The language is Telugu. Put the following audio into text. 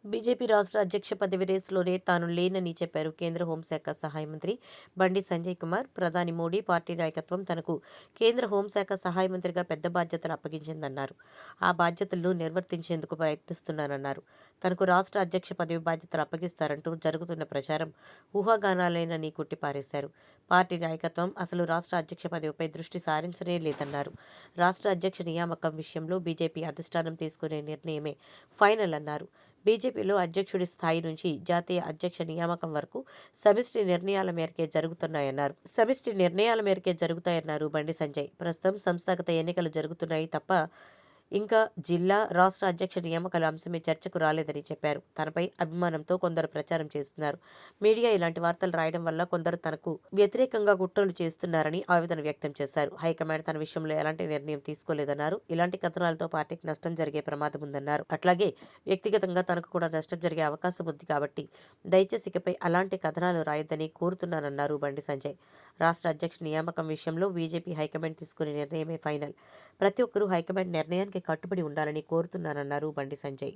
బీజేపీ రాష్ట్ర అధ్యక్ష పదవి రేసులోనే తాను లేనని చెప్పారు కేంద్ర హోంశాఖ సహాయ మంత్రి బండి సంజయ్ కుమార్. ప్రధాని మోడీ పార్టీ నాయకత్వం తనకు కేంద్ర హోంశాఖ సహాయ మంత్రిగా పెద్ద బాధ్యతలు అప్పగించిందన్నారు. ఆ బాధ్యతలను నిర్వర్తించేందుకు ప్రయత్నిస్తున్నానన్నారు. తనకు రాష్ట్ర అధ్యక్ష పదవి బాధ్యతలు అప్పగిస్తారంటూ జరుగుతున్న ప్రచారం ఊహాగానాలేనని కొట్టిపారేశారు. పార్టీ నాయకత్వం అసలు రాష్ట్ర అధ్యక్ష పదవిపై దృష్టి సారించనే లేదన్నారు. రాష్ట్ర అధ్యక్ష నియామకం విషయంలో బీజేపీ అధిష్టానం తీసుకునే నిర్ణయమే ఫైనల్ అన్నారు. బీజేపీలో అధ్యక్షుడి స్థాయి నుంచి జాతీయ అధ్యక్ష నియామకం వరకు సమిష్టి నిర్ణయాల మేరకే జరుగుతాయన్నారు బండి సంజయ్. ప్రస్తుతం సంస్థాగత ఎన్నికలు జరుగుతున్నాయి తప్ప ఇంకా జిల్లా, రాష్ట్ర అధ్యక్ష నియామకాల అంశమే చర్చకు రాలేదని చెప్పారు. తనపై అభిమానంతో కొందరు ప్రచారం చేస్తున్నారు. మీడియా ఇలాంటి వార్తలు రాయడం వల్ల కొందరు తనకు వ్యతిరేకంగా కుట్రలు చేస్తున్నారని ఆవేదన వ్యక్తం చేశారు. హైకమాండ్ తన విషయంలో ఎలాంటి నిర్ణయం తీసుకోలేదన్నారు. ఇలాంటి కథనాలతో పార్టీకి నష్టం జరిగే ప్రమాదం ఉందన్నారు. అట్లాగే వ్యక్తిగతంగా తనకు కూడా నష్టం జరిగే అవకాశం ఉంది కాబట్టి దయచేసి ఇకపై అలాంటి కథనాలు రాయొద్దని కోరుతున్నానన్నారు బండి సంజయ్. రాష్ట్ర అధ్యక్ష నియామకం విషయంలో బీజేపీ హైకమాండ్ తీసుకునే నిర్ణయమే ఫైనల్. ప్రతి ఒక్కరూ హైకమాండ్ నిర్ణయానికి కట్టుబడి ఉండాలని కోరుతున్నానన్నారు బండి సంజయ్.